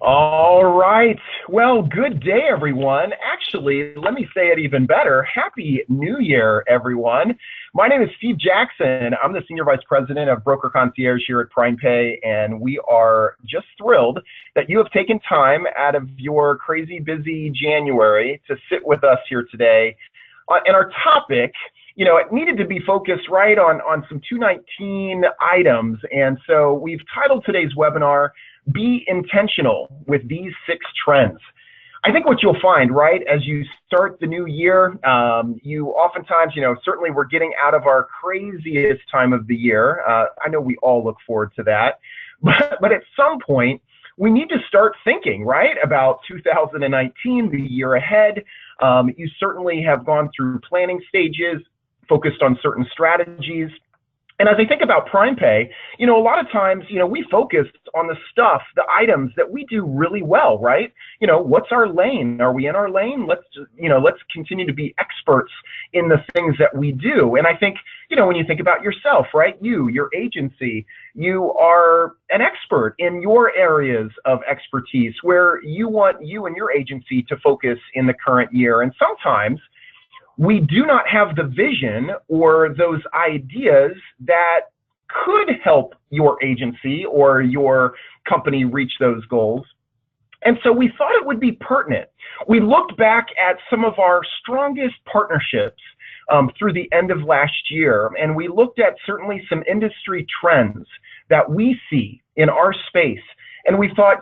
All right. Well, good day, everyone. Actually, let me say it even better. Happy New Year, everyone. My name is Steve Jackson. I'm the Senior Vice President of Broker Concierge here at PrimePay, and we are just thrilled that you have taken time out of your crazy busy January to sit with us here today. And our topic, it needed to be focused right on some 219 items, and so we've titled today's webinar, Be Intentional with These 6 Trends. I think what you'll find, right, as you start the new year, you oftentimes, certainly we're getting out of our craziest time of the year. I know we all look forward to that. But at some point, we need to start thinking, right, about 2019, the year ahead. You certainly have gone through planning stages, focused on certain strategies. And as I think about PrimePay, a lot of times, we focus on the stuff, the items that we do really well, right? What's our lane? Are we in our lane? Let's continue to be experts in the things that we do. And I think, when you think about yourself, right? Your agency, you are an expert in your areas of expertise where you want you and your agency to focus in the current year. And sometimes we do not have the vision or those ideas that could help your agency or your company reach those goals. And so we thought it would be pertinent. We looked back at some of our strongest partnerships through the end of last year, and we looked at certainly some industry trends that we see in our space. And we thought,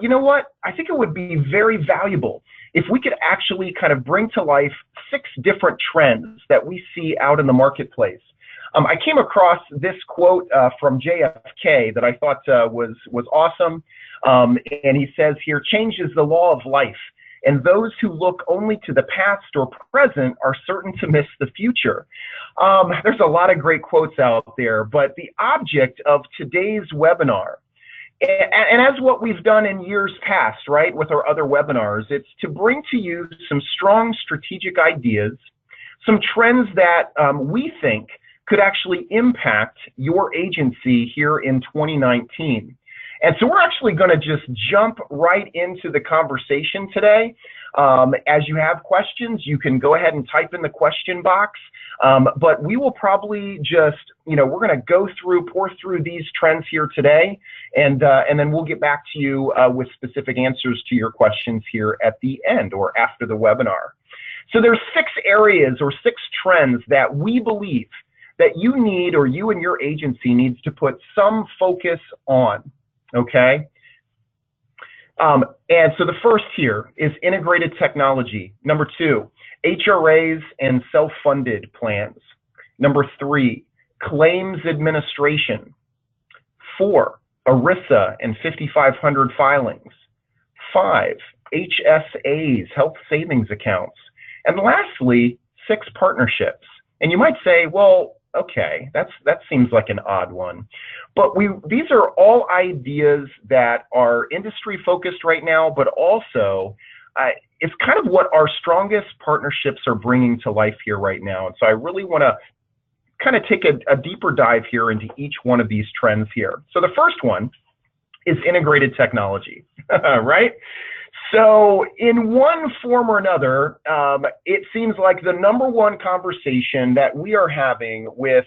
I think it would be very valuable if we could actually kind of bring to life 6 different trends that we see out in the marketplace. I came across this quote from JFK that I thought was awesome. And he says here, "Change is the law of life, and those who look only to the past or present are certain to miss the future." There's a lot of great quotes out there, but the object of today's webinar, and as what we've done in years past, right, with our other webinars, it's to bring to you some strong strategic ideas, some trends that we think could actually impact your agency here in 2019. And so we're actually going to just jump right into the conversation today. As you have questions, you can go ahead and type in the question box. But we will probably just, we're going to pour through these trends here today, and then we'll get back to you with specific answers to your questions here at the end or after the webinar. So there's 6 areas or 6 trends that we believe that you need, or you and your agency needs to put some focus on, okay? And so the first here is integrated technology. Number 2, HRAs and self-funded plans. Number 3, claims administration. 4, Erisa and 5500 filings. 5, HSAs, health savings accounts. And lastly, 6 partnerships. And you might say, well, okay, that seems like an odd one. But these are all ideas that are industry focused right now, but also it's kind of what our strongest partnerships are bringing to life here right now. And so I really want to kind of take a deeper dive here into each one of these trends here. So the first one is integrated technology, right? So in one form or another, it seems like the #1 conversation that we are having with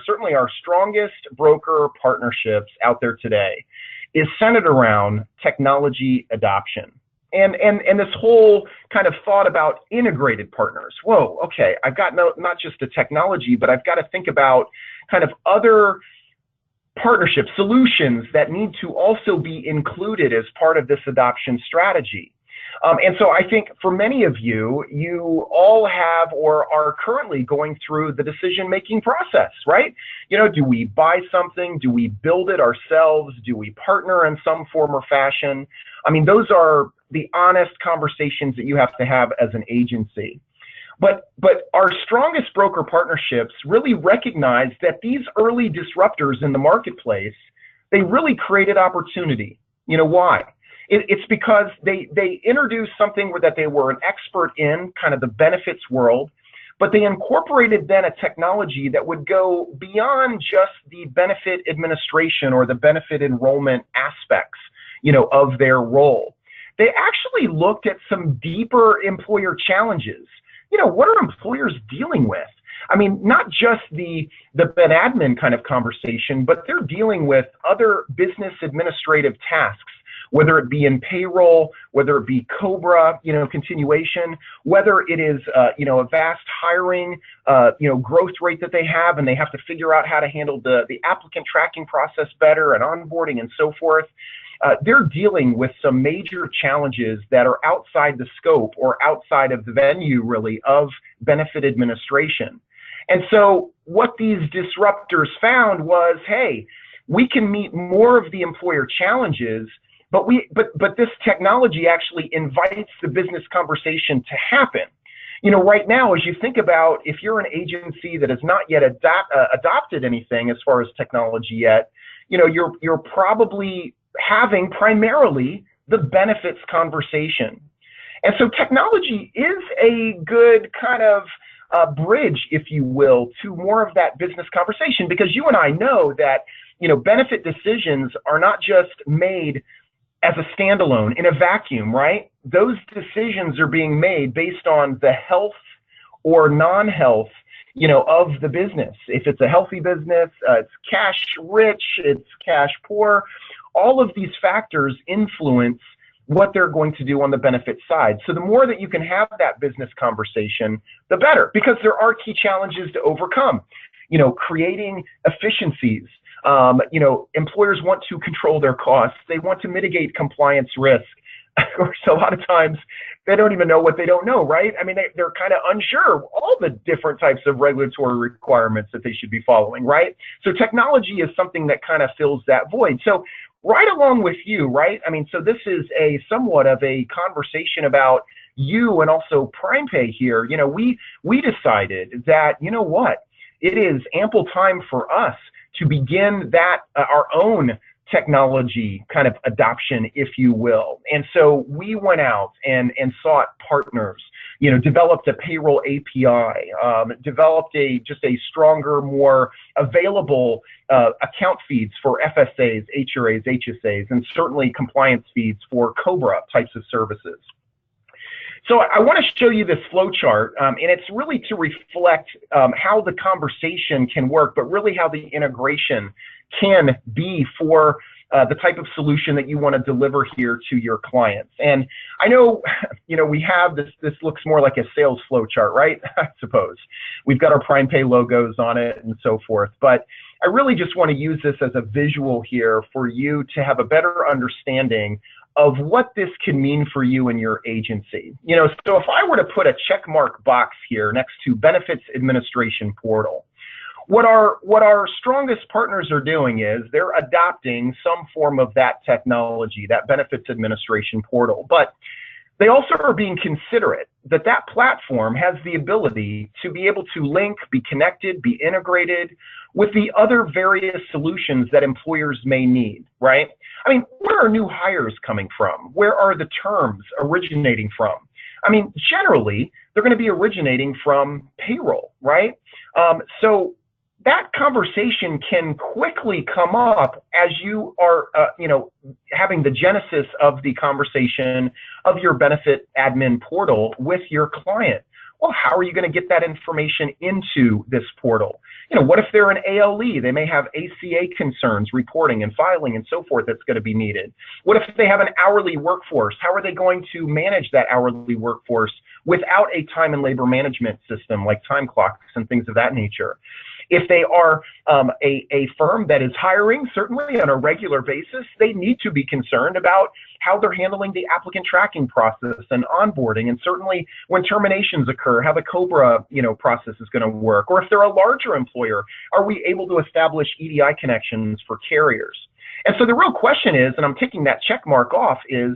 certainly our strongest broker partnerships out there today is centered around technology adoption. And this whole kind of thought about integrated partners. Whoa, okay, I've got not just the technology, but I've got to think about kind of other partnership solutions that need to also be included as part of this adoption strategy. And so I think for many of you, you all have or are currently going through the decision-making process, right? Do we buy something? Do we build it ourselves? Do we partner in some form or fashion? I mean, those are the honest conversations that you have to have as an agency. But our strongest broker partnerships really recognize that these early disruptors in the marketplace, they really created opportunity. Why? It's because they introduced something that they were an expert in, kind of the benefits world, but they incorporated then a technology that would go beyond just the benefit administration or the benefit enrollment aspects, of their role. they actually looked at some deeper employer challenges. What are employers dealing with? I mean, not just the ben admin kind of conversation, but they're dealing with other business administrative tasks, whether it be in payroll, whether it be COBRA, continuation, whether it is, a vast hiring, growth rate that they have, and they have to figure out how to handle the applicant tracking process better and onboarding and so forth. They're dealing with some major challenges that are outside the scope or outside of the venue, really, of benefit administration. And so what these disruptors found was, hey, we can meet more of the employer challenges, but this technology actually invites the business conversation to happen. Right now, as you think about, if you're an agency that has not yet adopted anything as far as technology yet, you're probably having primarily the benefits conversation. And so technology is a good kind of bridge, if you will, to more of that business conversation, because you and I know that, benefit decisions are not just made as a standalone in a vacuum, right? Those decisions are being made based on the health or non-health, of the business. If it's a healthy business, it's cash rich, it's cash poor. All of these factors influence what they're going to do on the benefit side. So the more that you can have that business conversation, the better, because there are key challenges to overcome. Creating efficiencies. Employers want to control their costs. They want to mitigate compliance risk. Of course, a lot of times they don't even know what they don't know, right? I mean, they're kind of unsure of all the different types of regulatory requirements that they should be following, right? So technology is something that kind of fills that void. So right along with you, right? I mean, so this is somewhat of a conversation about you and also PrimePay here. We decided that, what? It is ample time for us to begin that our own technology kind of adoption, if you will. And so we went out and sought partners, developed a payroll API, developed just a stronger, more available account feeds for FSAs, HRAs, HSAs, and certainly compliance feeds for COBRA types of services. So I want to show you this flow chart, and it's really to reflect how the conversation can work, but really how the integration can be for the type of solution that you want to deliver here to your clients. And I know, we have this looks more like a sales flow chart, right? I suppose. We've got our PrimePay logos on it and so forth, but I really just want to use this as a visual here for you to have a better understanding of what this can mean for you and your agency. So if I were to put a check mark box here next to Benefits Administration Portal, what our strongest partners are doing is they're adopting some form of that technology, that Benefits Administration Portal, but they also are being considerate that that platform has the ability to be able to link, be connected, be integrated with the other various solutions that employers may need, right? I mean, where are new hires coming from? Where are the terms originating from? I mean, generally, they're going to be originating from payroll, right? So that conversation can quickly come up as you are, having the genesis of the conversation of your benefit admin portal with your client. Well, how are you going to get that information into this portal? What if they're an ALE? They may have ACA concerns, reporting and filing and so forth that's going to be needed. What if they have an hourly workforce? How are they going to manage that hourly workforce without a time and labor management system like time clocks and things of that nature? If they are a firm that is hiring, certainly on a regular basis, they need to be concerned about how they're handling the applicant tracking process and onboarding, and certainly when terminations occur, how the COBRA process is going to work. Or if they're a larger employer, are we able to establish EDI connections for carriers? And so the real question is, and I'm taking that check mark off, is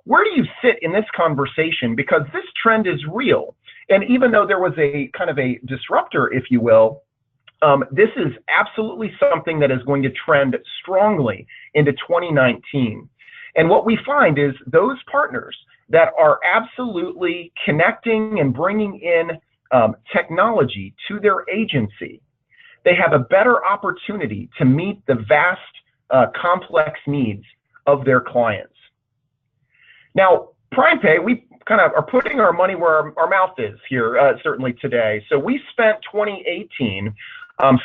where do you sit in this conversation? Because this trend is real. And even though there was a kind of a disruptor, if you will, this is absolutely something that is going to trend strongly into 2019. And what we find is those partners that are absolutely connecting and bringing in technology to their agency, they have a better opportunity to meet the vast, complex needs of their clients. Now, Prime Pay, we kind of are putting our money where our mouth is here, certainly today. So we spent 2018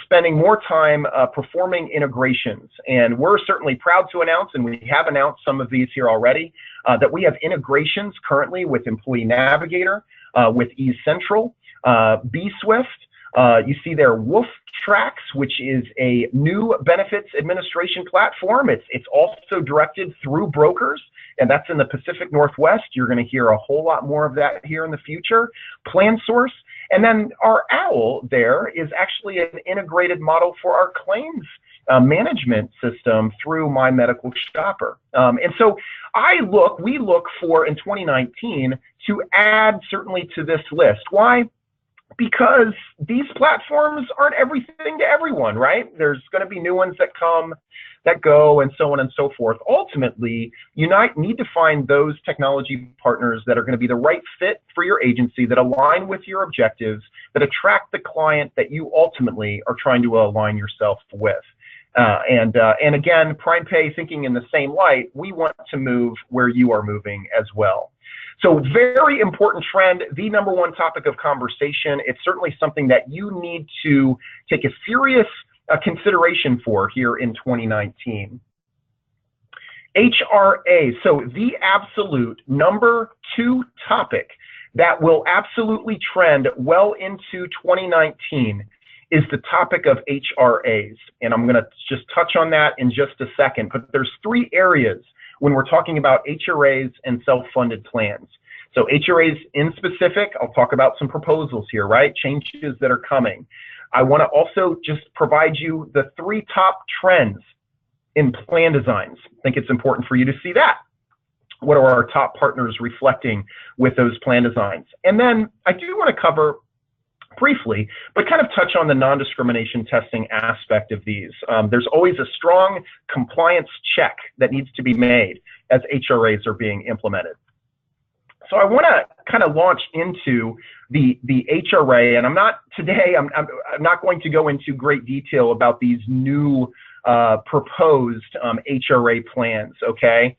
spending more time performing integrations. And we're certainly proud to announce, and we have announced some of these here already, that we have integrations currently with Employee Navigator, with eCentral, bswift. You see there Wolf Tracks, which is a new benefits administration platform. It's also directed through brokers, and that's in the Pacific Northwest. You're going to hear a whole lot more of that here in the future. Plan Source. And then our OWL there is actually an integrated model for our claims management system through My Medical Shopper. And so we look for in 2019 to add certainly to this list. Why? Because these platforms aren't everything to everyone, right? There's going to be new ones that come, that go, and so on and so forth. Ultimately, you need to find those technology partners that are going to be the right fit for your agency, that align with your objectives, that attract the client that you ultimately are trying to align yourself with. And again, Prime Pay, thinking in the same light, we want to move where you are moving as well. So very important trend, the number one topic of conversation. It's certainly something that you need to take a serious consideration for here in 2019. HRA, so the absolute number 2 topic that will absolutely trend well into 2019 is the topic of HRAs. And I'm going to just touch on that in just a second, but there's 3 areas when we're talking about HRAs and self-funded plans. So HRAs in specific, I'll talk about some proposals here, right? Changes that are coming. I want to also just provide you the 3 top trends in plan designs. I think it's important for you to see that. What are our top partners reflecting with those plan designs? And then I do want to cover briefly, but kind of touch on the non-discrimination testing aspect of these. There's always a strong compliance check that needs to be made as HRAs are being implemented. So I want to kind of launch into the HRA, and I'm not going to go into great detail about these new proposed HRA plans, okay?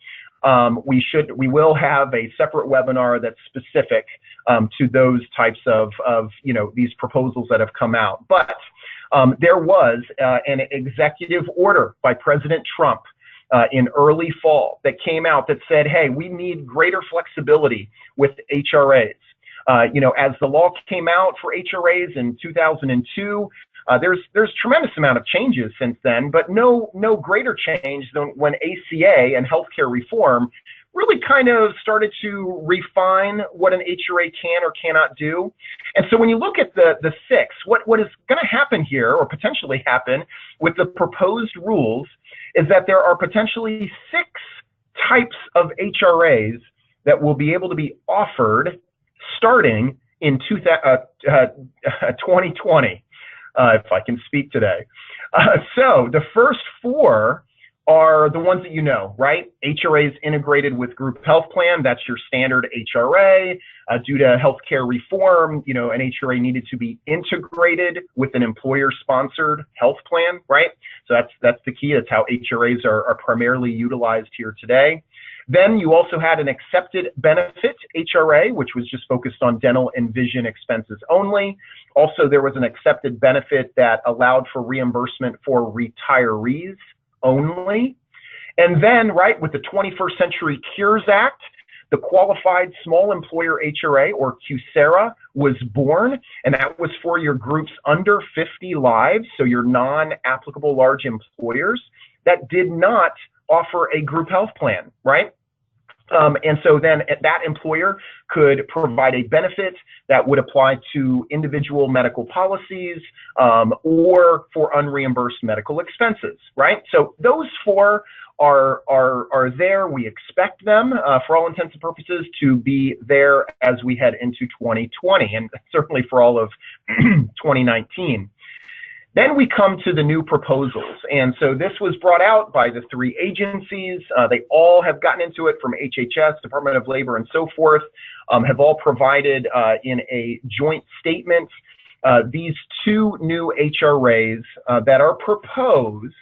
We will have a separate webinar that's specific to those types of these proposals that have come out. But there was an executive order by President Trump in early fall that came out that said, hey, we need greater flexibility with HRAs. As the law came out for HRAs in 2002, there's tremendous amount of changes since then, but no greater change than when ACA and healthcare reform really kind of started to refine what an HRA can or cannot do. And so when you look at the 6, what is going to happen here, or potentially happen with the proposed rules, is that there are potentially 6 types of HRAs that will be able to be offered starting in 2020, if I can speak today. So the first 4 are the ones that you know, right? HRAs integrated with group health plan. That's your standard HRA. Due to healthcare reform, an HRA needed to be integrated with an employer-sponsored health plan, right? So that's the key. That's how HRAs are primarily utilized here today. Then you also had an accepted benefit HRA, which was just focused on dental and vision expenses only. Also, there was an accepted benefit that allowed for reimbursement for retirees only. And then, right, with the 21st Century Cures Act, the Qualified Small Employer HRA, or QSERA, was born, and that was for your groups under 50 lives, so your non-applicable large employers that did not offer a group health plan, right? And so then that employer could provide a benefit that would apply to individual medical policies or for unreimbursed medical expenses, right? So those 4 are there. We expect them, for all intents and purposes, to be there as we head into 2020, and certainly for all of 2019. Then we come to the new proposals. And so this was brought out by the 3 agencies. They all have gotten into it, from HHS, Department of Labor, and so forth, have all provided in a joint statement these 2 new HRAs that are proposed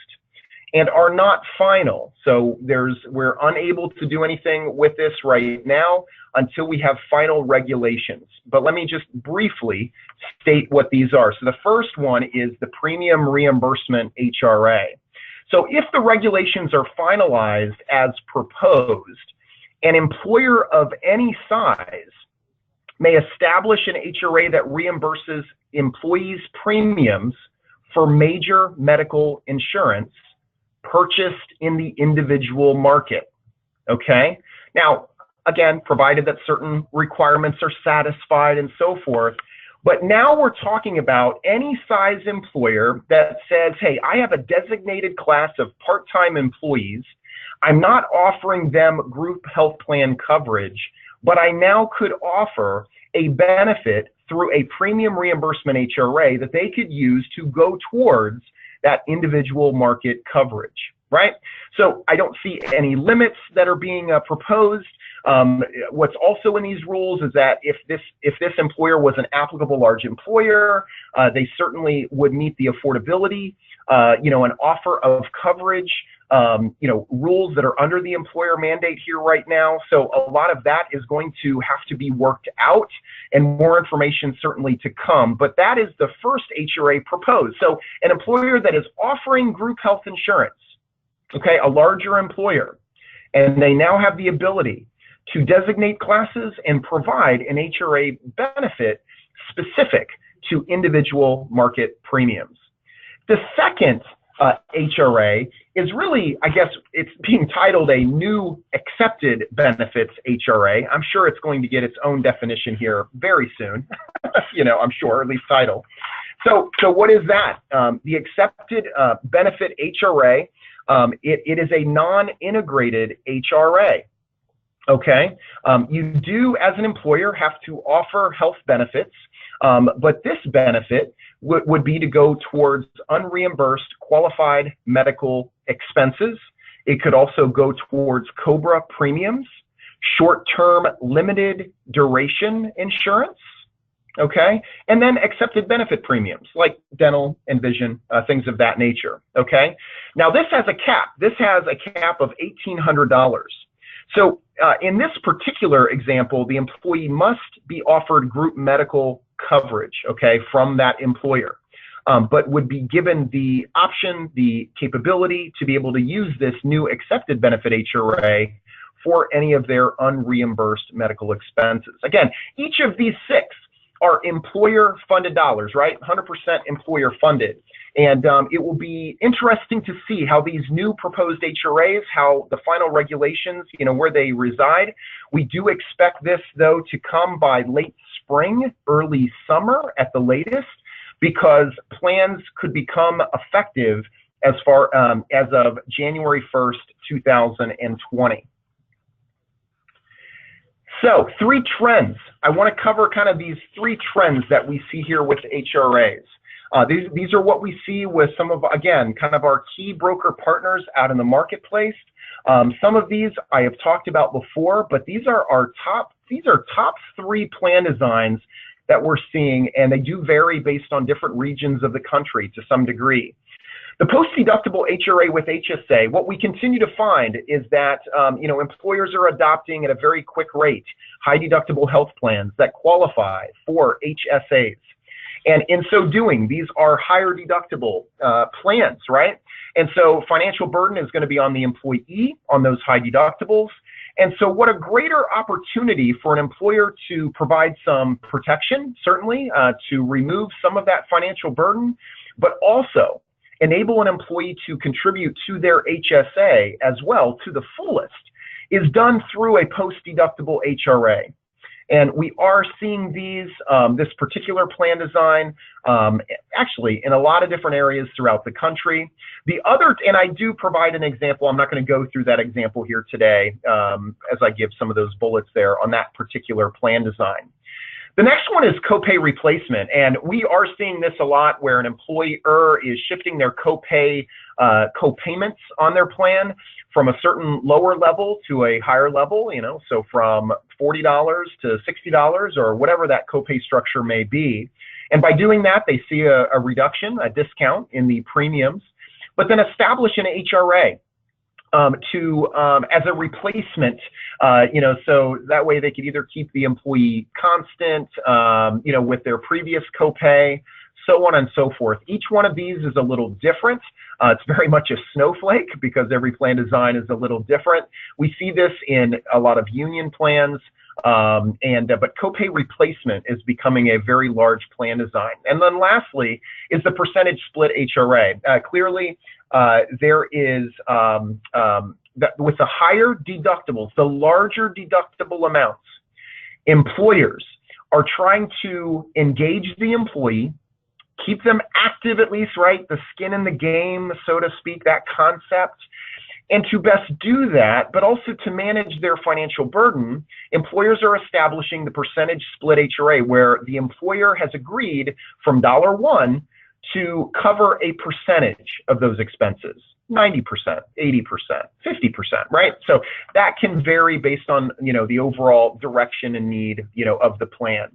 and are not final. So we're unable to do anything with this right now until we have final regulations. But let me just briefly state what these are. So the first one is the Premium Reimbursement Hra. So if the regulations are finalized as proposed, an employer of any size may establish an HRA that reimburses employees' premiums for major medical insurance purchased in the individual market, okay? Now, again, provided that certain requirements are satisfied and so forth, but now we're talking about any size employer that says, hey, I have a designated class of part-time employees. I'm not offering them group health plan coverage, but I now could offer a benefit through a premium reimbursement HRA that they could use to go towards that individual market coverage, right? So I don't see any limits that are being proposed. What's also in these rules is that if this employer was an applicable large employer, they certainly would meet the affordability, an offer of coverage, rules that are under the employer mandate here right now. So a lot of that is going to have to be worked out, and more information certainly to come. But that is the first HRA proposed. So an employer that is offering group health insurance, okay, a larger employer, and they now have the ability to designate classes and provide an HRA benefit specific to individual market premiums. The second HRA is really, I guess, it's being titled a new accepted benefits HRA. I'm sure it's going to get its own definition here very soon, I'm sure, at least title. So what is that? The accepted benefit HRA, it is a non-integrated HRA. Okay, you do as an employer have to offer health benefits, but this benefit would be to go towards unreimbursed qualified medical expenses. It could also go towards COBRA premiums, short-term limited duration insurance, okay, and then accepted benefit premiums like dental and vision, things of that nature, okay? Now this has a cap. This has a cap of $1,800. So in this particular example, the employee must be offered group medical coverage, okay, from that employer, but would be given the option, the capability to be able to use this new accepted benefit HRA for any of their unreimbursed medical expenses. Again, each of these six are employer-funded dollars, right? 100% employer-funded. And it will be interesting to see how these new proposed HRAs, how the final regulations, where they reside. We do expect this, though, to come by late spring, early summer at the latest, because plans could become effective as far as of January 1st, 2020. So 3 trends. I want to cover kind of these 3 trends that we see here with HRAs. These are what we see with some of, again, kind of our key broker partners out in the marketplace. Some of these I have talked about before, but these are top 3 plan designs that we're seeing, and they do vary based on different regions of the country to some degree. The post-deductible HRA with HSA, what we continue to find is that employers are adopting at a very quick rate high deductible health plans that qualify for HSAs. And in so doing, these are higher deductible plans, right? And so financial burden is going to be on the employee on those high deductibles. And so what a greater opportunity for an employer to provide some protection, certainly, to remove some of that financial burden, but also enable an employee to contribute to their HSA as well to the fullest, is done through a post-deductible HRA. And we are seeing these, this particular plan design, actually in a lot of different areas throughout the country. The other, and I do provide an example, I'm not going to go through that example here today as I give some of those bullets there on that particular plan design. The next one is copay replacement, and we are seeing this a lot where an employer is shifting their copayments on their plan from a certain lower level to a higher level, so from $40 to $60 or whatever that copay structure may be. And by doing that, they see a reduction, a discount in the premiums. but then establish an HRA as a replacement, so that way they could either keep the employee constant, with their previous copay, so on and so forth. Each one of these is a little different. It's very much a snowflake because every plan design is a little different. We see this in a lot of union plans, but copay replacement is becoming a very large plan design. And then lastly is the percentage split HRA. Clearly, there is that with the higher deductibles, the larger deductible amounts, employers are trying to engage the employee, keep them active at least, right? The skin in the game, so to speak, that concept. And to best do that, but also to manage their financial burden, employers are establishing the percentage split HRA, where the employer has agreed from $1 to cover a percentage of those expenses, 90%, 80%, 50%, right? So that can vary based on, the overall direction and need, of the plan.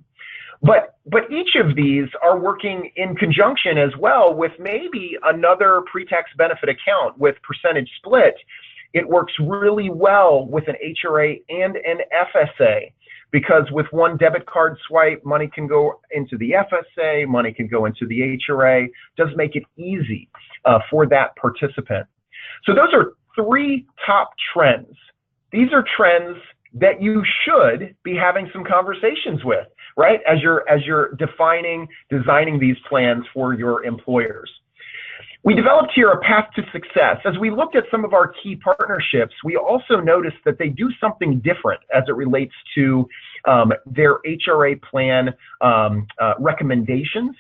But each of these are working in conjunction as well with maybe another pre-tax benefit account with percentage split. It works really well with an HRA and an FSA, because with one debit card swipe, money can go into the FSA, money can go into the HRA. Does make it easy for that participant. So those are three top trends. These are trends that you should be having some conversations with, right? As you're designing these plans for your employers. We developed here a path to success. As we looked at some of our key partnerships, we also noticed that they do something different as it relates to their HRA plan recommendations.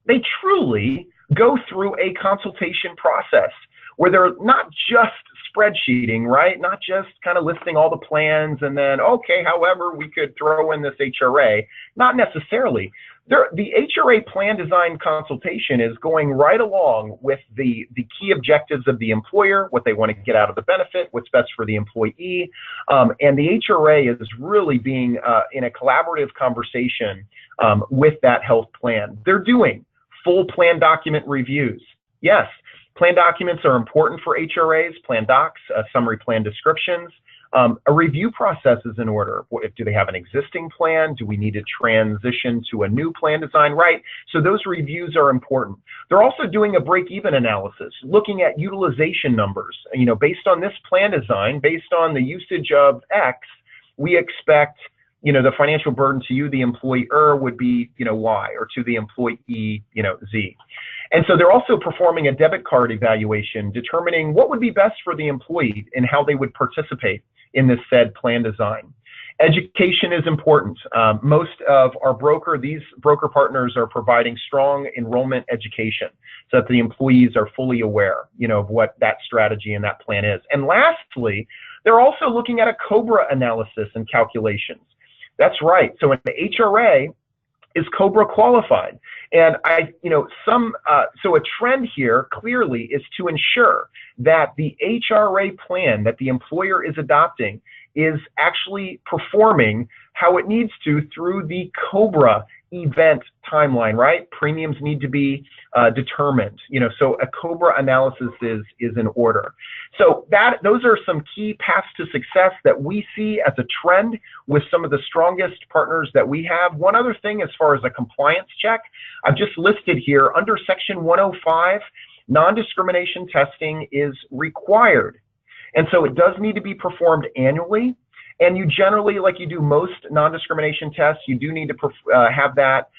They truly go through a consultation process where they're not just spreadsheeting, right? Not just kind of listing all the plans and then, okay, however, we could throw in this HRA. Not necessarily. The HRA plan design consultation is going right along with the key objectives of the employer, what they want to get out of the benefit, what's best for the employee. And the HRA is really being in a collaborative conversation with that health plan. They're doing full plan document reviews. Yes, plan documents are important for HRAs, plan docs, summary plan descriptions. A review process is in order. Do they have an existing plan? Do we need to transition to a new plan design? Right. So those reviews are important. They're also doing a break-even analysis, looking at utilization numbers. Based on this plan design, based on the usage of X, we expect, the financial burden to you, the employer, would be, Y, or to the employee, Z. And so they're also performing a debit card evaluation, determining what would be best for the employee and how they would participate in this said plan design. Education is important. Most of these broker partners are providing strong enrollment education so that the employees are fully aware, of what that strategy and that plan is. And lastly, they're also looking at a COBRA analysis and calculations. That's right. So an HRA is COBRA qualified. And so a trend here clearly is to ensure that the HRA plan that the employer is adopting is actually performing how it needs to through the COBRA event timeline, right? Premiums need to be determined, so a COBRA analysis is in order. So those are some key paths to success that we see as a trend with some of the strongest partners that we have. One other thing, as far as a compliance check, I've just listed here under Section 105, non-discrimination testing is required. And so it does need to be performed annually. And you generally, like you do most non-discrimination tests, you do need to have that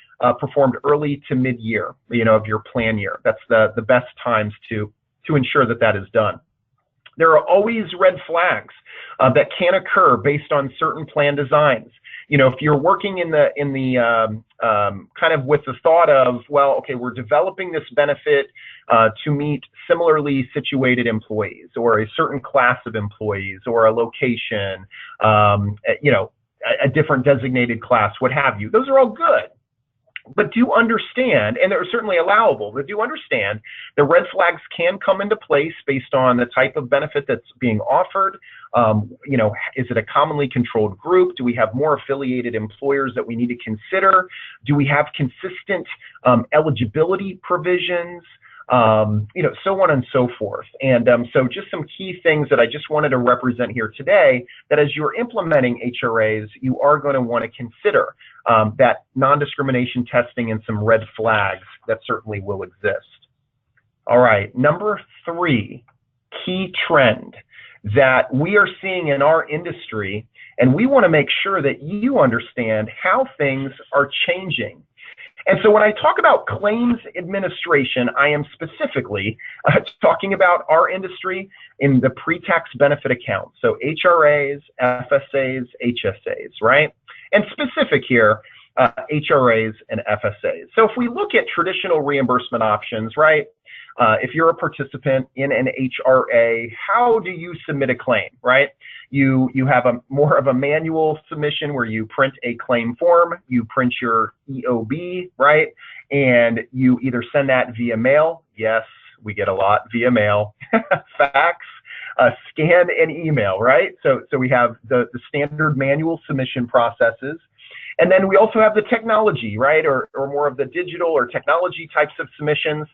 performed early to mid-year, of your plan year. That's the best times to ensure that is done. There are always red flags that can occur based on certain plan designs. If you're working in the kind of with the thought of, well, okay, we're developing this benefit to meet similarly situated employees or a certain class of employees or a location, a different designated class, what have you. Those are all good. But do understand, and they're certainly allowable, but do understand the red flags can come into place based on the type of benefit that's being offered. Is it a commonly controlled group? Do we have more affiliated employers that we need to consider? Do we have consistent eligibility provisions? so on and so forth. And so just some key things that I just wanted to represent here today, that as you're implementing HRAs, you are going to want to consider that non-discrimination testing and some red flags that certainly will exist. All right, number 3, key trend that we are seeing in our industry, and we want to make sure that you understand how things are changing. And so when I talk about claims administration, I am specifically talking about our industry in the pre-tax benefit account. So HRAs, FSAs, HSAs, right? And specific here, HRAs and FSAs. So if we look at traditional reimbursement options, right? If you're a participant in an HRA, how do you submit a claim, right? You have more of a manual submission where you print a claim form, you print your EOB, right? And you either send that via mail. Yes, we get a lot via mail, fax, scan, and email, right? So we have the standard manual submission processes. And then we also have the technology, right, or more of the digital or technology types of submissions.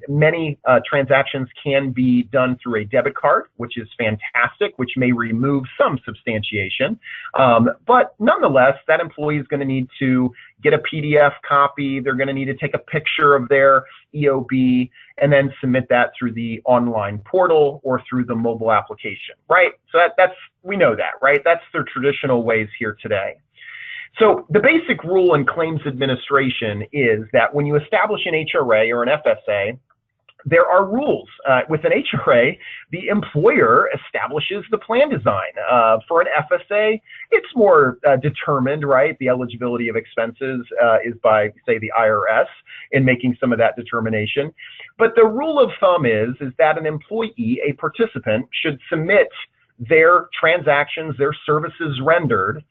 Many transactions can be done through a debit card, which is fantastic, which may remove some substantiation. But nonetheless, that employee is going to need to get a PDF copy. They're going to need to take a picture of their EOB and then submit that through the online portal or through the mobile application, right? So that's we know that, right? That's their traditional ways here today. So the basic rule in claims administration is that when you establish an HRA or an FSA, there are rules. With an HRA, the employer establishes the plan design. For an FSA, it's more determined, right? The eligibility of expenses is by, say, the IRS in making some of that determination. But the rule of thumb is that an employee, a participant, should submit their transactions, their services rendered,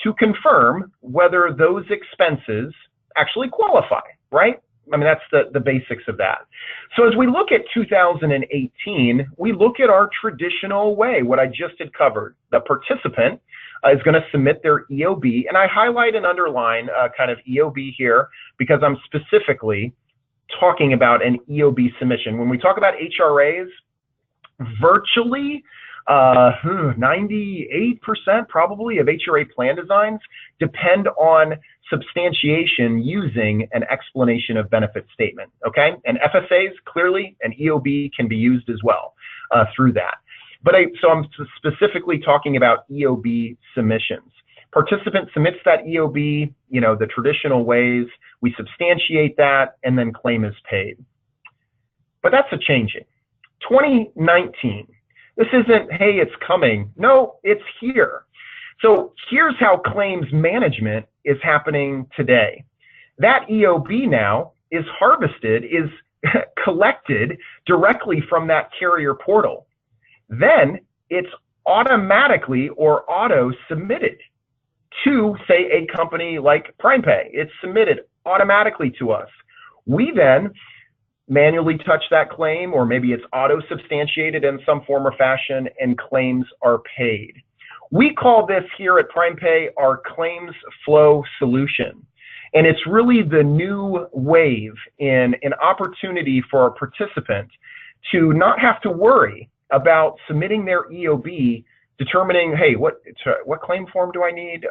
to confirm whether those expenses actually qualify, right? I mean, that's the basics of that. So as we look at 2018, we look at our traditional way, what I just had covered. The participant is going to submit their EOB, and I highlight and underline kind of EOB here because I'm specifically talking about an EOB submission. When we talk about HRAs, virtually 98% probably of HRA plan designs depend on substantiation using an explanation of benefit statement, okay? And FSAs, clearly, an EOB can be used as well through that. But so I'm specifically talking about EOB submissions. Participant submits that EOB, the traditional ways, we substantiate that, and then claim is paid. But that's a changing. 2019. This isn't, hey, it's coming. No, it's here. So here's how claims management is happening today. That EOB now is harvested, is collected directly from that carrier portal. Then it's automatically or auto-submitted to, say, a company like PrimePay. It's submitted automatically to us. We then manually touch that claim, or maybe it's auto-substantiated in some form or fashion, and claims are paid. We call this here at PrimePay our claims flow solution. And it's really the new wave in an opportunity for a participant to not have to worry about submitting their EOB, determining, hey, what claim form do I need?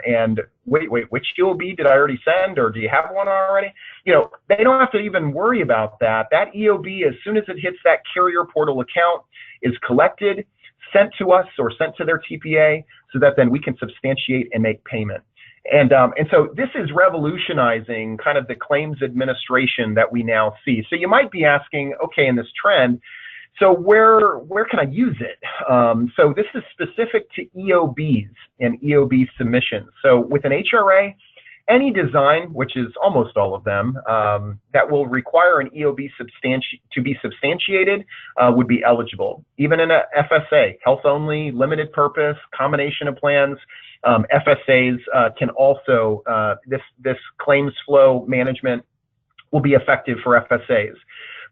And wait, which EOB did I already send, or do you have one already? They don't have to even worry about that. That EOB, as soon as it hits that carrier portal account, is collected, sent to us or sent to their TPA, so that then we can substantiate and make payment. And so this is revolutionizing kind of the claims administration that we now see. So you might be asking, okay, in this trend, so where can I use it? So this is specific to EOBs and EOB submissions. So with an HRA, any design, which is almost all of them, that will require an EOB to be substantiated would be eligible. Even in a FSA, health only, limited purpose, combination of plans, FSAs can also, this claims flow management will be effective for FSAs.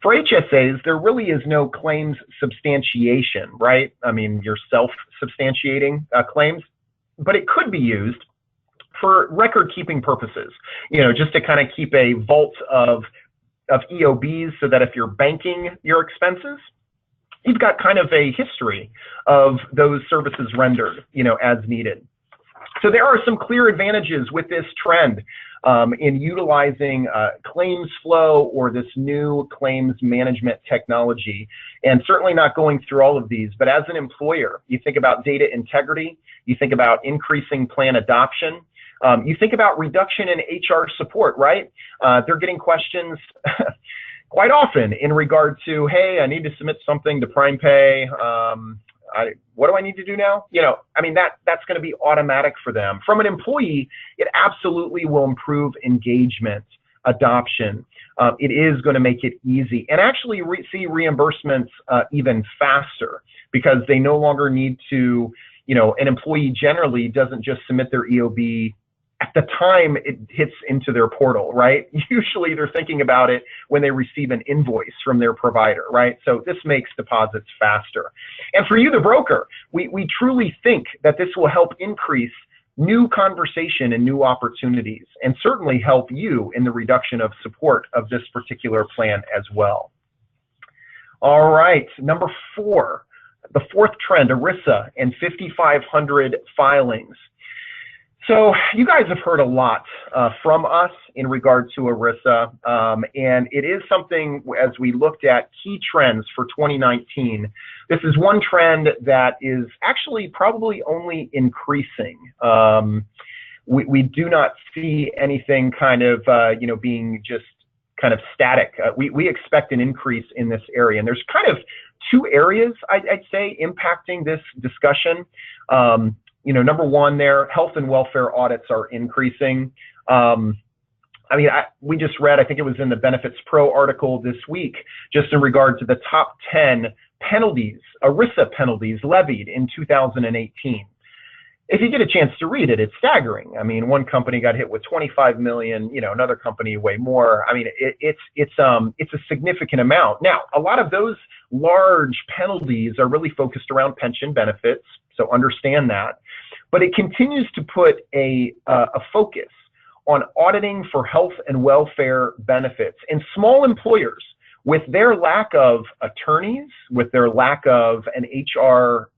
For HSAs, there really is no claims substantiation, right? I mean, you're self-substantiating claims, but it could be used for record-keeping purposes, just to kind of keep a vault of EOBs, so that if you're banking your expenses, you've got kind of a history of those services rendered, as needed. So there are some clear advantages with this trend in utilizing claims flow or this new claims management technology, and certainly not going through all of these. But as an employer, you think about data integrity, you think about increasing plan adoption, you think about reduction in HR support, right? They're getting questions quite often in regard to, hey, I need to submit something to Prime Pay. What do I need to do now? That's going to be automatic for them. From an employee, it absolutely will improve engagement, adoption. It is going to make it easy, and actually see reimbursements even faster, because they no longer need to, an employee generally doesn't just submit their EOB at the time it hits into their portal, right? Usually they're thinking about it when they receive an invoice from their provider, right? So this makes deposits faster. And for you, the broker, we truly think that this will help increase new conversation and new opportunities, and certainly help you in the reduction of support of this particular plan as well. All right, number 4, the fourth trend, Erisa and 5,500 filings. So you guys have heard a lot from us in regard to Erisa, and it is something, as we looked at key trends for 2019, this is one trend that is actually probably only increasing. We do not see anything kind of, being just kind of static. We expect an increase in this area, and there's kind of 2 areas, I'd say, impacting this discussion. Number 1 there, health and welfare audits are increasing. We just read, I think it was in the Benefits Pro article this week, just in regard to the top 10 penalties, Erisa penalties levied in 2018. If you get a chance to read it, it's staggering. One company got hit with 25 million, another company way more. It's a significant amount. Now, a lot of those large penalties are really focused around pension benefits, so understand that. But it continues to put a focus on auditing for health and welfare benefits. And small employers, with their lack of attorneys, with their lack of an HR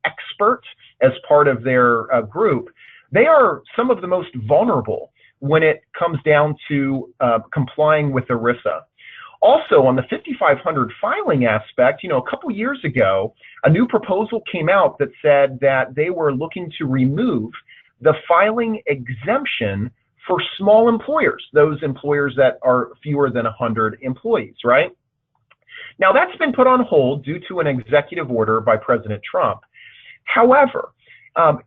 expert as part of their group, they are some of the most vulnerable when it comes down to complying with Erisa. Also, on the 5,500 filing aspect, a couple years ago, a new proposal came out that said that they were looking to remove the filing exemption for small employers, those employers that are fewer than 100 employees, right? Now, that's been put on hold due to an executive order by President Trump. However,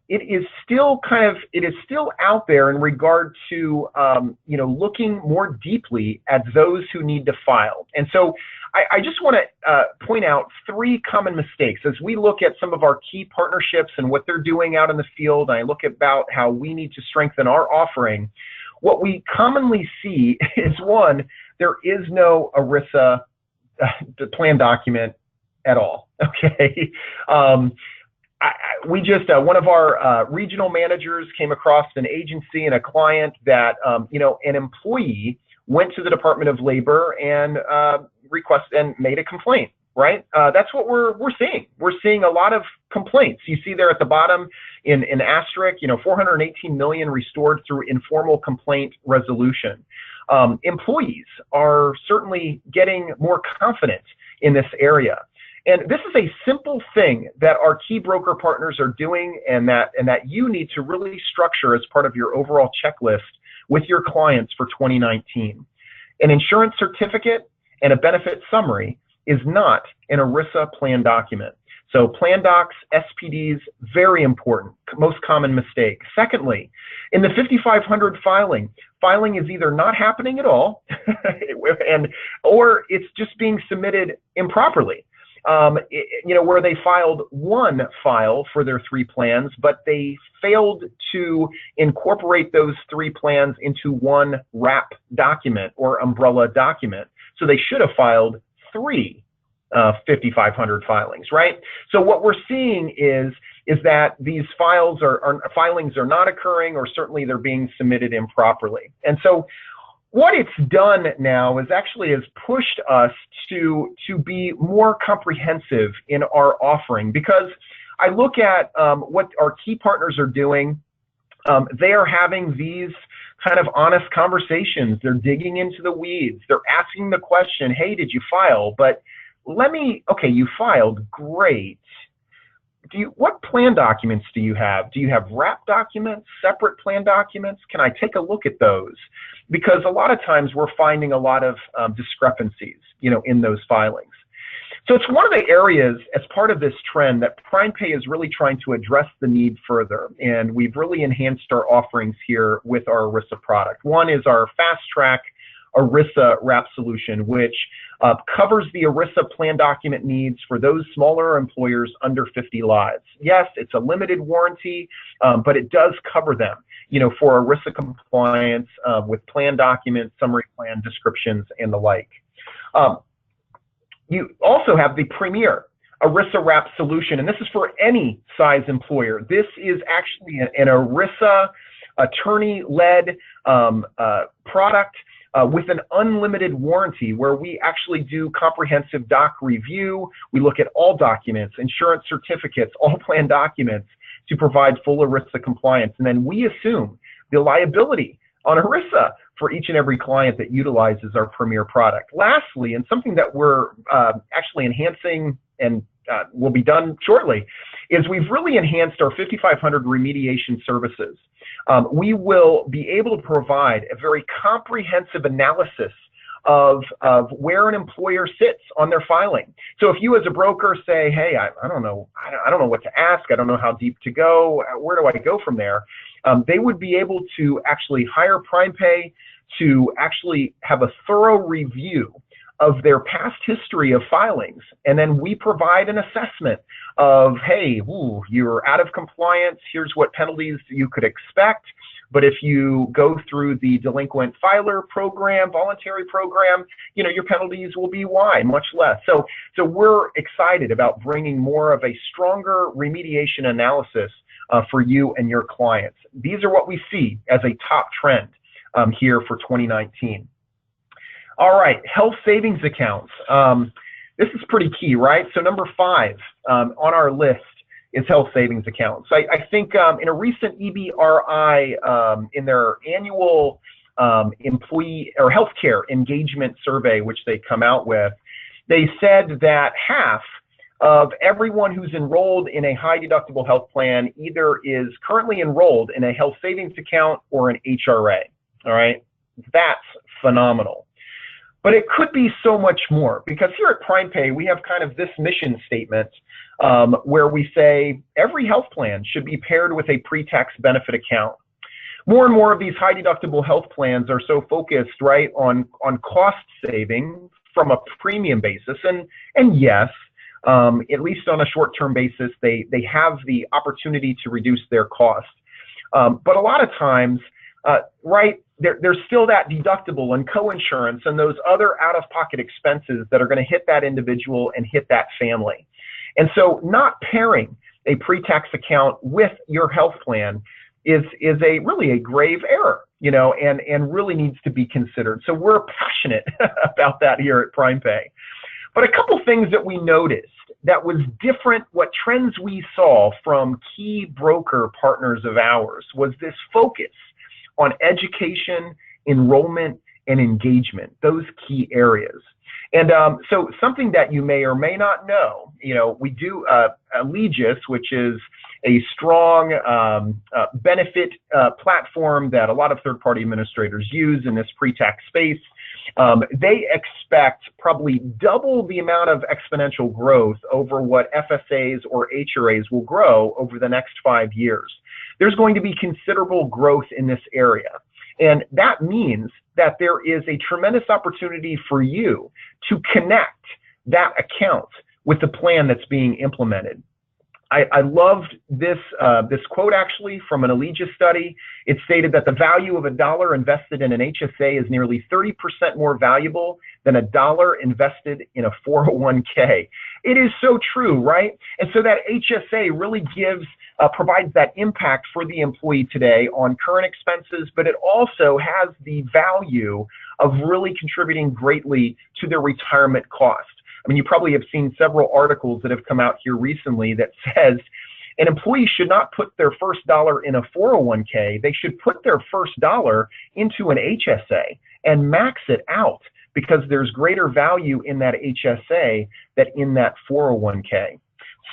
it is still out there in regard to, looking more deeply at those who need to file. And so I just want to point out 3 common mistakes as we look at some of our key partnerships and what they're doing out in the field. And I look about how we need to strengthen our offering. What we commonly see is, 1, there is no Erisa plan document at all. Okay. We just, one of our regional managers came across an agency and a client that, an employee went to the Department of Labor and made a complaint, right? That's what we're seeing. We're seeing a lot of complaints. You see there at the bottom in asterisk, 418 million restored through informal complaint resolution. Employees are certainly getting more confident in this area. And this is a simple thing that our key broker partners are doing, and that you need to really structure as part of your overall checklist with your clients for 2019. An insurance certificate and a benefit summary is not an Erisa plan document. So plan docs, SPDs, very important, most common mistake. Secondly, in the 5,500 filing is either not happening at all, or it's just being submitted improperly. Where they filed 1 file for their 3 plans, but they failed to incorporate those 3 plans into 1 wrap document or umbrella document. So they should have filed 3 5,500 filings, right? So what we're seeing is that these filings are not occurring, or certainly they're being submitted improperly. And so what it's done now is actually has pushed us to be more comprehensive in our offering, because I look at what our key partners are doing. They are having these kind of honest conversations. They're digging into the weeds. They're asking the question, hey, did you file? But okay, you filed, great. What plan documents do you have? Do you have wrap documents, separate plan documents? Can I take a look at those? Because a lot of times we're finding a lot of discrepancies, in those filings. So it's one of the areas as part of this trend that PrimePay is really trying to address the need further. And we've really enhanced our offerings here with our Erisa product. One is our fast track Erisa wrap solution, which covers the Erisa plan document needs for those smaller employers under 50 lives. Yes, it's a limited warranty, but it does cover them, for Erisa compliance with plan documents, summary plan descriptions, and the like. You also have the Premier Erisa wrap solution, and this is for any size employer. This is actually an Erisa attorney-led product with an unlimited warranty, where we actually do comprehensive doc review. We look at all documents, insurance certificates, all plan documents to provide full Erisa compliance. And then we assume the liability on Erisa for each and every client that utilizes our Premier product. Lastly, and something that we're actually enhancing and will be done shortly, is we've really enhanced our 5,500 remediation services. We will be able to provide a very comprehensive analysis of where an employer sits on their filing. So if you as a broker say, hey, I don't know what to ask, I don't know how deep to go, where do I go from there? They would be able to actually hire PrimePay to actually have a thorough review of their past history of filings, and then we provide an assessment of, hey, you're out of compliance, here's what penalties you could expect, but if you go through the delinquent filer program, voluntary program, your penalties will be Y, much less. So we're excited about bringing more of a stronger remediation analysis for you and your clients. These are what we see as a top trend here for 2019. All right, health savings accounts. This is pretty key, right? So number 5 on our list is health savings accounts. I think in a recent EBRI, in their annual employee or healthcare engagement survey, which they come out with, they said that half of everyone who's enrolled in a high deductible health plan either is currently enrolled in a health savings account or an HRA. All right, that's phenomenal. But it could be so much more, because here at PrimePay, we have kind of this mission statement where we say every health plan should be paired with a pre-tax benefit account. More and more of these high deductible health plans are so focused, right, on cost saving from a premium basis. And yes, at least on a short-term basis, they have the opportunity to reduce their cost. But a lot of times, right, there's still that deductible and co-insurance and those other out-of-pocket expenses that are going to hit that individual and hit that family. And so not pairing a pre-tax account with your health plan is really a grave error, and really needs to be considered. So we're passionate about that here at PrimePay. But a couple things that we noticed that was different, what trends we saw from key broker partners of ours, was this focus on education, enrollment, and engagement, those key areas. And so something that you may or may not know, we do Allegis, which is a strong benefit platform that a lot of third-party administrators use in this pre-tax space. They expect probably double the amount of exponential growth over what FSAs or HRAs will grow over the next 5 years. There's going to be considerable growth in this area. And that means that there is a tremendous opportunity for you to connect that account with the plan that's being implemented. I loved this this quote actually from an Allegiance study. It stated that the value of $1 invested in an HSA is nearly 30% more valuable than $1 invested in a 401k. It is so true, right? And so that HSA really provides that impact for the employee today on current expenses, but it also has the value of really contributing greatly to their retirement cost. I mean, you probably have seen several articles that have come out here recently that says an employee should not put their first dollar in a 401k. They should put their first dollar into an HSA and max it out, because there's greater value in that HSA than in that 401k.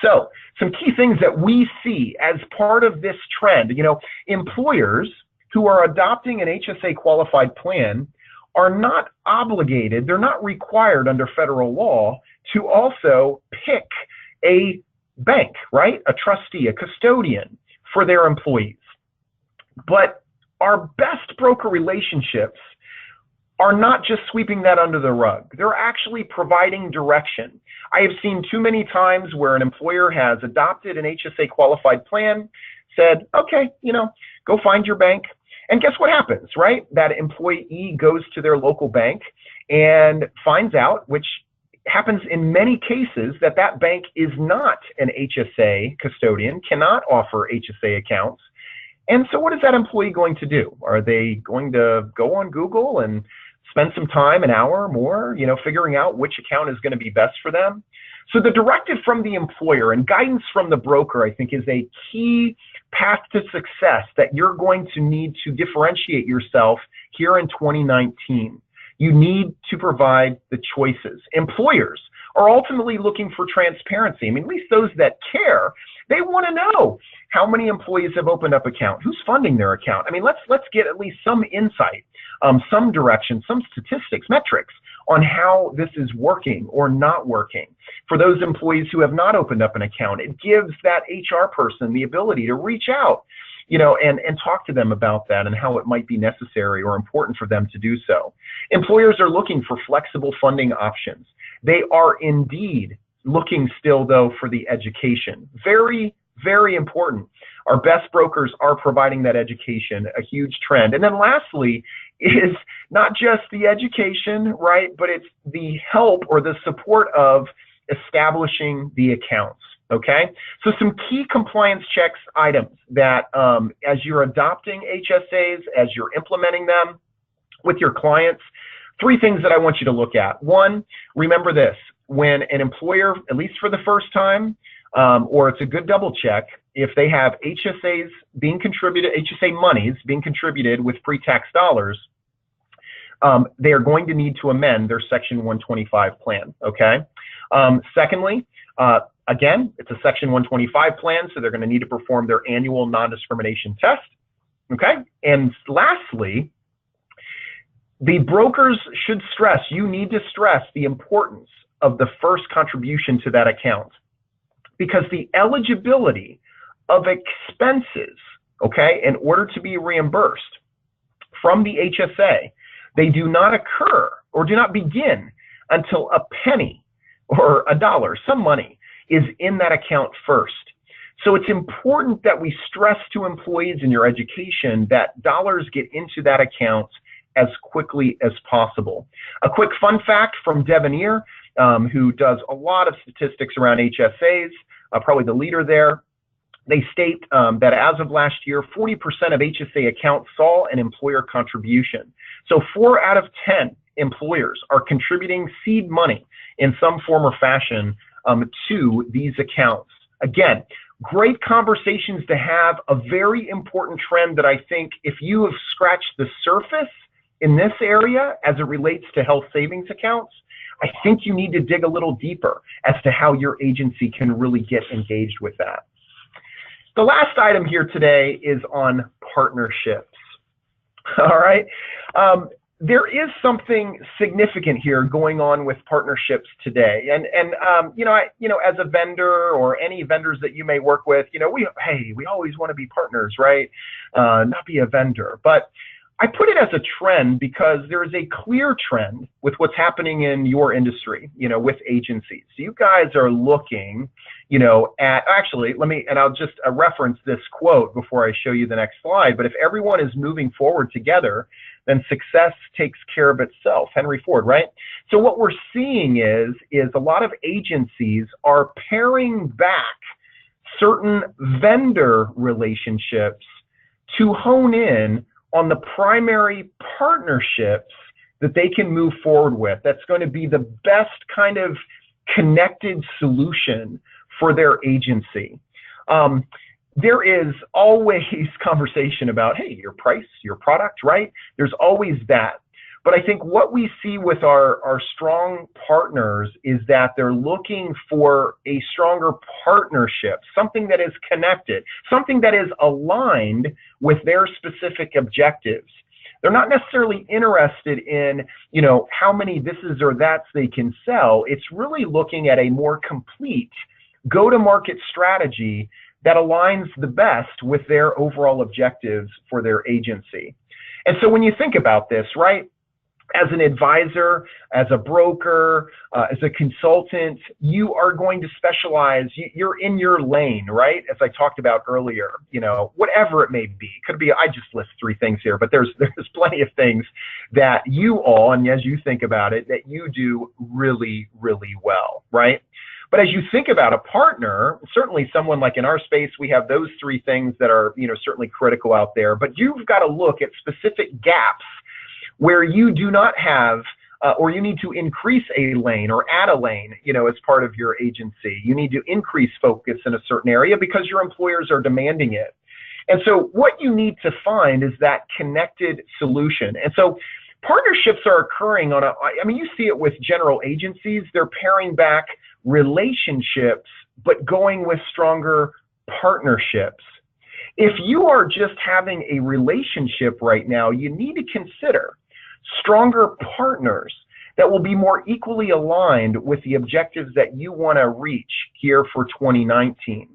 So some key things that we see as part of this trend, employers who are adopting an HSA qualified plan are not obligated, they're not required under federal law to also pick a bank, right? A trustee, a custodian for their employees. But our best broker relationships are not just sweeping that under the rug. They're actually providing direction. I have seen too many times where an employer has adopted an HSA qualified plan, said, okay, go find your bank. And guess what happens, right? That employee goes to their local bank and finds out, which happens in many cases, that that bank is not an HSA custodian, cannot offer HSA accounts. And so what is that employee going to do? Are they going to go on Google and spend some time, an hour or more, figuring out which account is going to be best for them? So the directive from the employer and guidance from the broker, I think, is a key path to success that you're going to need to differentiate yourself here in 2019. You need to provide the choices. Employers are ultimately looking for transparency. I mean, at least those that care, they want to know how many employees have opened up account, who's funding their account. I mean, let's get at least some insight, some direction, some statistics, metrics on how this is working or not working. For those employees who have not opened up an account, it gives that HR person the ability to reach out, and talk to them about that and how it might be necessary or important for them to do so. Employers are looking for flexible funding options. They are indeed looking still, though, for the education. Very, very important. Our best brokers are providing that education, a huge trend. And then lastly is not just the education, right, but it's the help or the support of establishing the accounts. Okay, so some key compliance checks items that as you're adopting HSAs, as you're implementing them with your clients, 3 things that I want you to look at. 1, remember this: when an employer, at least for the first time, or it's a good double check, if they have HSAs being contributed, HSA monies being contributed with pre-tax dollars, they are going to need to amend their Section 125 plan. Okay. Secondly, again, it's a Section 125 plan, so they're going to need to perform their annual non-discrimination test. Okay. And lastly, the brokers should stress, you need to stress the importance of the first contribution to that account, because the eligibility of expenses, okay, in order to be reimbursed from the HSA, they do not occur or do not begin until a penny or $1, some money, is in that account first. So it's important that we stress to employees in your education that dollars get into that account as quickly as possible. A quick fun fact from Devenir, who does a lot of statistics around HSAs, probably the leader there. They state that as of last year, 40% of HSA accounts saw an employer contribution. So 4 out of 10 employers are contributing seed money in some form or fashion to these accounts. Again, great conversations to have, a very important trend that I think if you have scratched the surface in this area as it relates to health savings accounts, I think you need to dig a little deeper as to how your agency can really get engaged with that. The last item here today is on partnerships. All right. There is something significant here going on with partnerships today, and as a vendor or any vendors that you may work with, we always want to be partners, right? Not be a vendor. But I put it as a trend because there is a clear trend with what's happening in your industry, with agencies. So you guys are looking, at, actually, and I'll just reference this quote before I show you the next slide, but if everyone is moving forward together, then success takes care of itself. Henry Ford, right? So what we're seeing is a lot of agencies are paring back certain vendor relationships to hone in on the primary partnerships that they can move forward with. That's going to be the best kind of connected solution for their agency. There is always conversation about, hey, your price, your product, right? There's always that. But I think what we see with our strong partners is that they're looking for a stronger partnership, something that is connected, something that is aligned with their specific objectives. They're not necessarily interested in, how many thises or that's they can sell. It's really looking at a more complete go-to-market strategy that aligns the best with their overall objectives for their agency. And so when you think about this, right, as an advisor, as a broker, as a consultant, you are going to specialize. You're in your lane, right? As I talked about earlier, whatever it may be. Could be, I just list 3 things here, but there's plenty of things that you all, and as you think about it, that you do really, really well, right? But as you think about a partner, certainly someone like in our space, we have those 3 things that are, certainly critical out there, but you've got to look at specific gaps where you do not have, or you need to increase a lane or add a lane, as part of your agency. You need to increase focus in a certain area because your employers are demanding it. And so what you need to find is that connected solution. And so partnerships are occurring you see it with general agencies. They're paring back relationships, but going with stronger partnerships. If you are just having a relationship right now, you need to consider stronger partners that will be more equally aligned with the objectives that you want to reach here for 2019.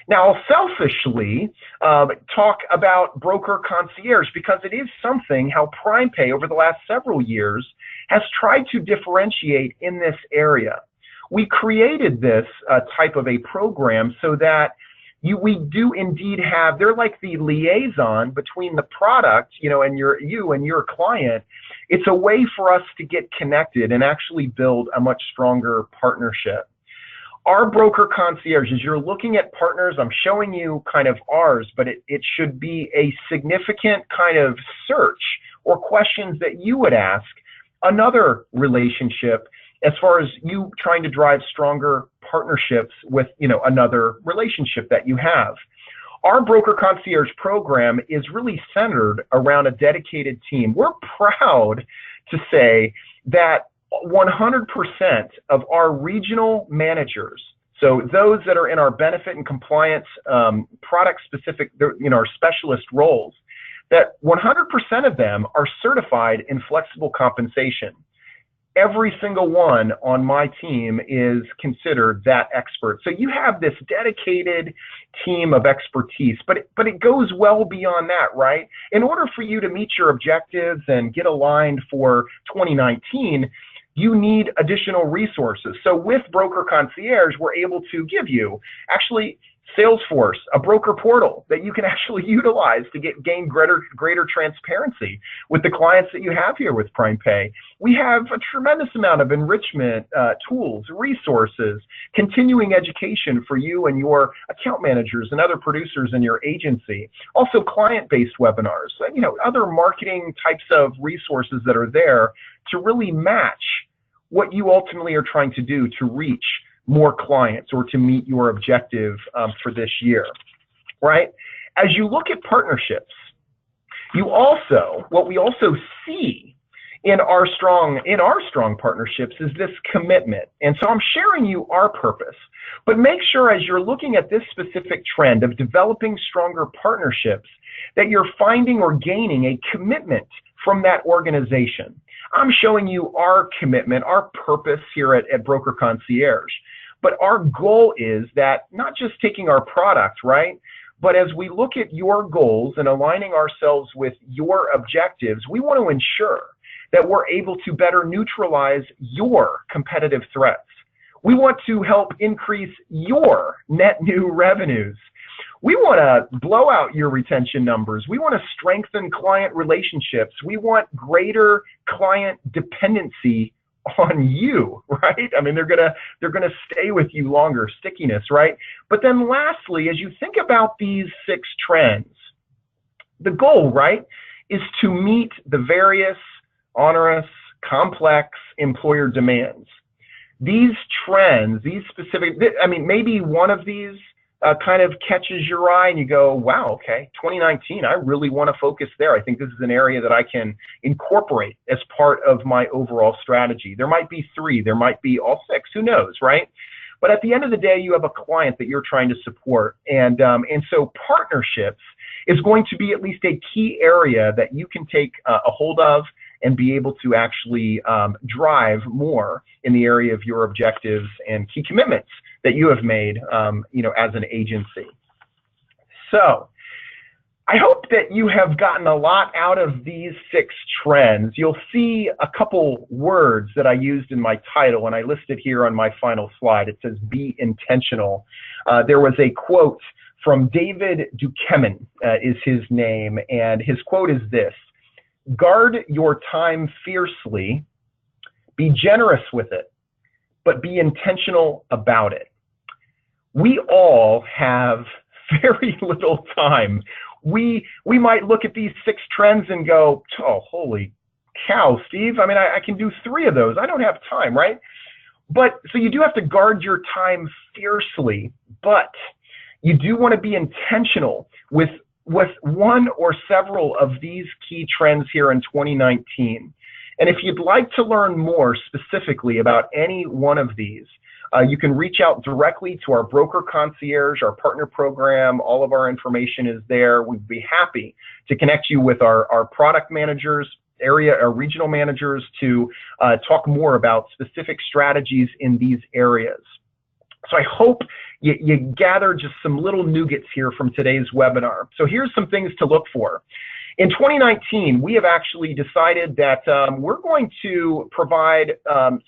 Now, I'll selfishly talk about Broker Concierge because it is something how PrimePay over the last several years has tried to differentiate in this area. We created this type of a program so that we do indeed have, they're like the liaison between the product, and you and your client. It's a way for us to get connected and actually build a much stronger partnership. Our Broker Concierge, as you're looking at partners, I'm showing you kind of ours, but it should be a significant kind of search or questions that you would ask another relationship as far as you trying to drive stronger partnerships with, another relationship that you have. Our Broker Concierge program is really centered around a dedicated team. We're proud to say that 100% of our regional managers, so those that are in our benefit and compliance product specific, our specialist roles, that 100% of them are certified in flexible compensation. Every single one on my team is considered that expert. So you have this dedicated team of expertise, but it goes well beyond that, right? In order for you to meet your objectives and get aligned for 2019, you need additional resources. So with Broker Concierge, we're able to give you actually Salesforce, a broker portal that you can actually utilize to gain greater transparency with the clients that you have here with PrimePay. We have a tremendous amount of enrichment tools, resources, continuing education for you and your account managers and other producers in your agency. Also client-based webinars, other marketing types of resources that are there to really match what you ultimately are trying to do to reach more clients or to meet your objective for this year, right? As you look at partnerships, what we also see in our strong partnerships is this commitment. And so I'm sharing you our purpose, but make sure as you're looking at this specific trend of developing stronger partnerships that you're finding or gaining a commitment from that organization. I'm showing you our commitment, our purpose here at Broker Concierge. But our goal is that not just taking our product, right, But as we look at your goals and aligning ourselves with your objectives, we want to ensure that we're able to better neutralize your competitive threats. We want to help increase your net new revenues. We want to blow out your retention numbers. We want to strengthen client relationships. We want greater client dependency on you, right? I mean, they're gonna stay with you longer, stickiness, right? But then lastly, as you think about these 6 trends, the goal, right, is to meet the various onerous, complex employer demands. These trends, these specific, I mean, maybe one of these kind of catches your eye and you go, wow, okay, 2019, I really want to focus there. I think this is an area that I can incorporate as part of my overall strategy. There might be 3, there might be all 6, who knows, right? But at the end of the day, you have a client that you're trying to support. And so partnerships is going to be at least a key area that you can take a hold of and be able to actually drive more in the area of your objectives and key commitments that you have made, as an agency. So I hope that you have gotten a lot out of these 6 trends. You'll see a couple words that I used in my title, and I listed here on my final slide. It says, be intentional. There was a quote from David Duquesne, is his name, and his quote is this: guard your time fiercely, be generous with it, but be intentional about it. We all have very little time. We might look at these 6 trends and go, oh, holy cow, Steve, I mean, I can do 3 of those. I don't have time, right? But so you do have to guard your time fiercely, but you do want to be intentional with one or several of these key trends here in 2019. And if you'd like to learn more specifically about any one of these, you can reach out directly to our Broker Concierge, our partner program. All of our information is there. We'd be happy to connect you with our product managers, our regional managers, to talk more about specific strategies in these areas. So I hope you gather just some little nuggets here from today's webinar. So here's some things to look for. In 2019, we have actually decided that we're going to provide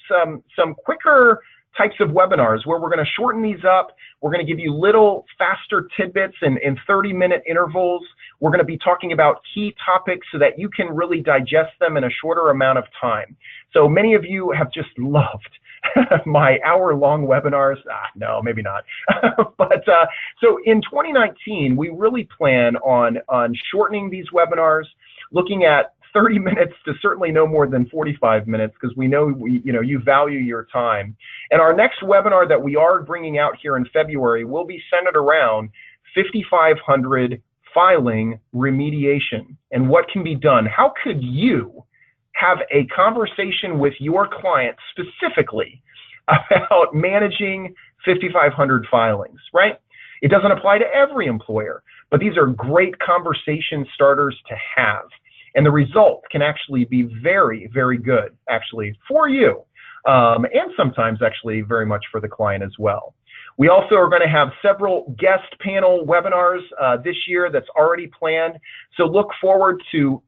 some quicker types of webinars where we're going to shorten these up. We're going to give you little faster tidbits in 30-minute intervals. We're going to be talking about key topics so that you can really digest them in a shorter amount of time. So many of you have just loved my hour-long webinars. No, maybe not. But so in 2019, we really plan on shortening these webinars, looking at 30 minutes to certainly no more than 45 minutes, because we know you value your time. And our next webinar that we are bringing out here in February will be centered around 5,500 filing remediation and what can be done. How could you have a conversation with your client specifically about managing 5,500 filings, right? It doesn't apply to every employer, but these are great conversation starters to have. And the result can actually be very, very good, actually, for you, and sometimes actually very much for the client as well. We also are going to have several guest panel webinars this year that's already planned. So look forward to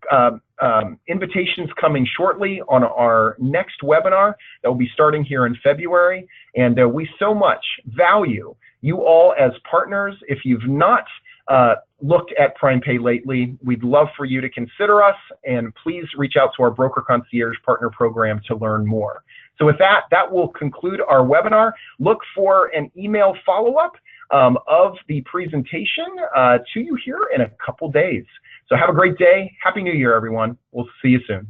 invitations coming shortly on our next webinar that will be starting here in February. And we so much value you all as partners. If you've not looked at PrimePay lately, we'd love for you to consider us, and please reach out to our Broker Concierge Partner Program to learn more. So with that, that will conclude our webinar. Look for an email follow-up of the presentation to you here in a couple days. So have a great day. Happy New Year, everyone. We'll see you soon.